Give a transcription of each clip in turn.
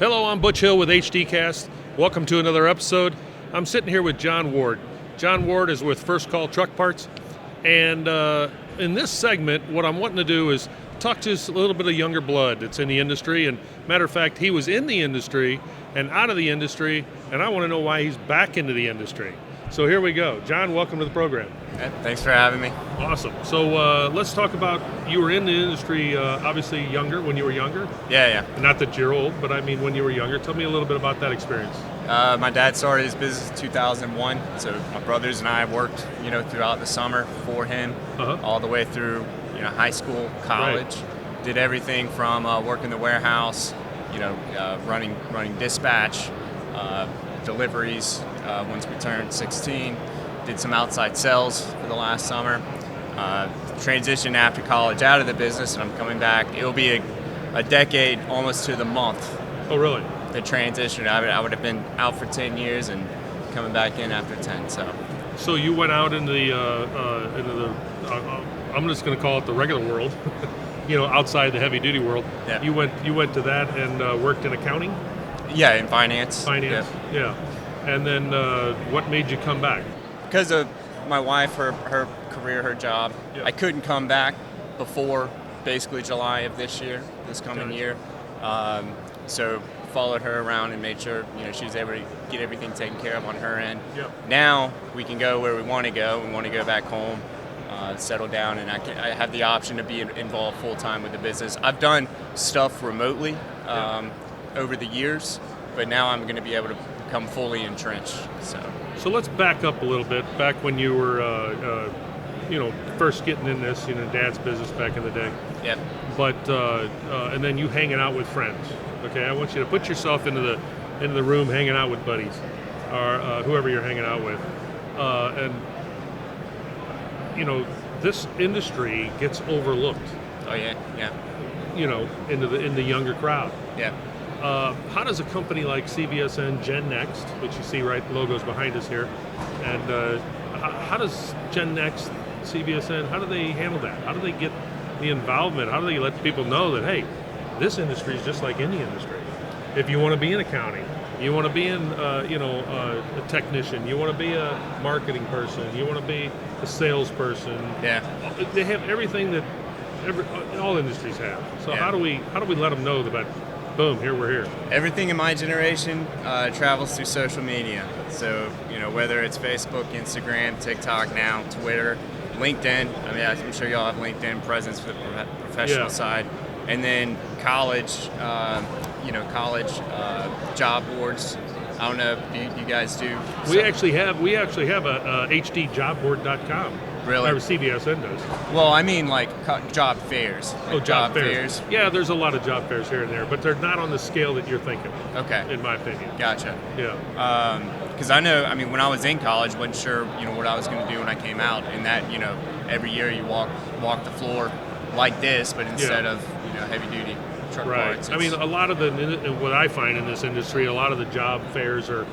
Hello, I'm Butch Hill with HDcast. Welcome to another episode. I'm sitting here with Jon Ward. Jon Ward is with First Call Truck Parts. And in this segment, what I'm wanting to do is talk to a little bit of younger blood that's in the industry. And matter of fact, he was in the industry and out of the industry, and I want to know why he's back into the industry. So here we go. Jon, welcome to the program. Thanks for having me. Awesome. So let's talk about, you were in the industry obviously younger, when you were younger. Yeah. Not that you're old, but I mean when you were younger. Tell me a little bit about that experience. My dad started his business in 2001, so my brothers and I worked, throughout the summer for him, all the way through, high school, college. Right. Did everything from working the warehouse, running dispatch, deliveries. Once we turned 16, did some outside sales for the last summer. Transitioned after college out of the business, and I'm coming back. It'll be a decade, almost to the month. Oh, really? The transition. I would have been out for 10 years and coming back in after 10. So you went out into the I'm just going to call it the regular world, outside the heavy duty world. Yeah. You went to that and worked in accounting. Yeah, in finance. Finance. Yeah. And then what made you come back? Because of my wife, her career, her job. Yeah. I couldn't come back before basically July of this coming year. So followed her around and made sure she was able to get everything taken care of on her end. Yeah. Now we can go where we want to go. We want to go back home, settle down, and I have the option to be involved full time with the business. I've done stuff remotely over the years, but now I'm going to be able to become fully entrenched. So let's back up a little bit. Back when you were, first getting in this, Dad's business back in the day. Yep. But and then you hanging out with friends. Okay, I want you to put yourself into the room, hanging out with buddies, or whoever you're hanging out with, and this industry gets overlooked. Oh yeah. In the younger crowd. Yeah. How does a company like CVSN GenNext, which you see right logos behind us here, and how does GenNext, CVSN, how do they handle that? How do they get the involvement? How do they let people know that, hey, this industry is just like any industry? If you want to be in accounting, you want to be in, a technician, you want to be a marketing person, you want to be a salesperson. Yeah. They have everything that all industries have. So how do we let them know that? Boom, we're here. Everything in my generation travels through social media. So, whether it's Facebook, Instagram, TikTok now, Twitter, LinkedIn. I mean, I'm sure y'all have LinkedIn presence for the professional side. And then college job boards. I don't know if you guys do. We actually have a hdjobboard.com. Really? Or CVSN does. Well, I mean like job fairs. Like job fairs. Yeah, there's a lot of job fairs here and there, but they're not on the scale that you're thinking. Okay. In my opinion. Gotcha. Yeah. Because I know, when I was in college, wasn't sure, what I was going to do when I came out, and that, every year you walk the floor like this, but instead of, heavy duty truck parts. I mean, a lot of what I find in this industry, a lot of the job fairs are,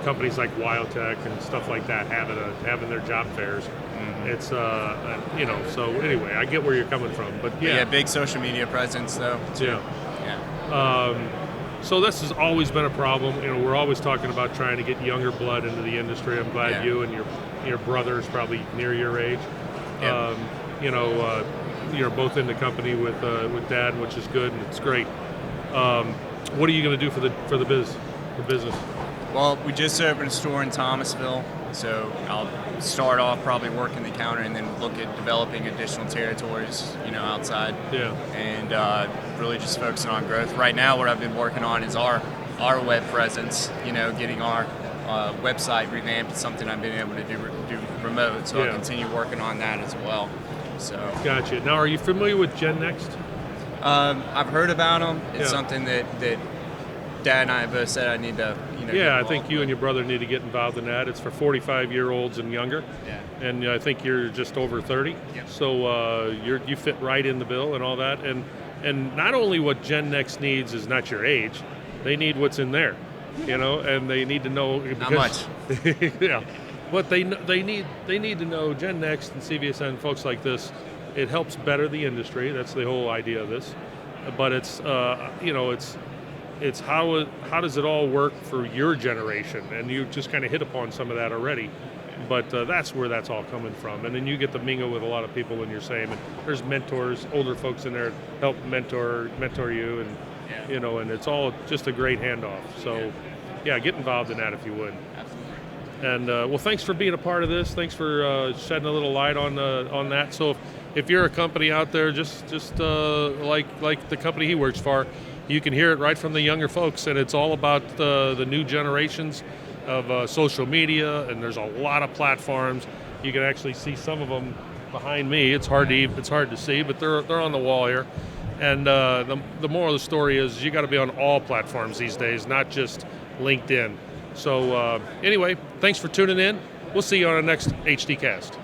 companies like Wildtech and stuff like that having their job fairs. Mm-hmm. It's, so anyway, I get where you're coming from, but yeah. Big social media presence though, too. Yeah. So this has always been a problem. We're always talking about trying to get younger blood into the industry. I'm glad you and your brother is probably near your age. Yep. You're both in the company with Dad, which is good and it's great. What are you going to do for the business? Well, we just opened a store in Thomasville, so I'll start off probably working the counter and then look at developing additional territories, outside. Yeah. And really just focusing on growth. Right now, what I've been working on is our web presence. Getting our website revamped. It's something I've been able to do remote, so I'll continue working on that as well. So. Gotcha. Now, are you familiar with GenNext? I've heard about them. It's something that Dad and I both said I need to. I think you and your brother need to get involved in that. It's for 45-year-olds and younger. Yeah. And I think you're just over 30. Yeah. So you fit right in the bill and all that. And not only what GenNext needs is not your age, they need what's in there, and they need to know. How much? Yeah. But they need to know GenNext and CVSN, folks like this. It helps better the industry. That's the whole idea of this. But it's It's how does it all work for your generation? And you just kind of hit upon some of that already. But that's where that's all coming from. And then you get to mingle with a lot of people in your same. And there's mentors, older folks in there help mentor you, and and it's all just a great handoff. So, yeah, get involved in that if you would. Absolutely. And well, thanks for being a part of this. Thanks for shedding a little light on that. So if you're a company out there, just like the company he works for, you can hear it right from the younger folks, and it's all about the new generations of social media, and there's a lot of platforms. You can actually see some of them behind me. It's hard to see, but they're on the wall here. And the moral of the story is you got to be on all platforms these days, not just LinkedIn. So anyway, thanks for tuning in. We'll see you on our next HD Cast.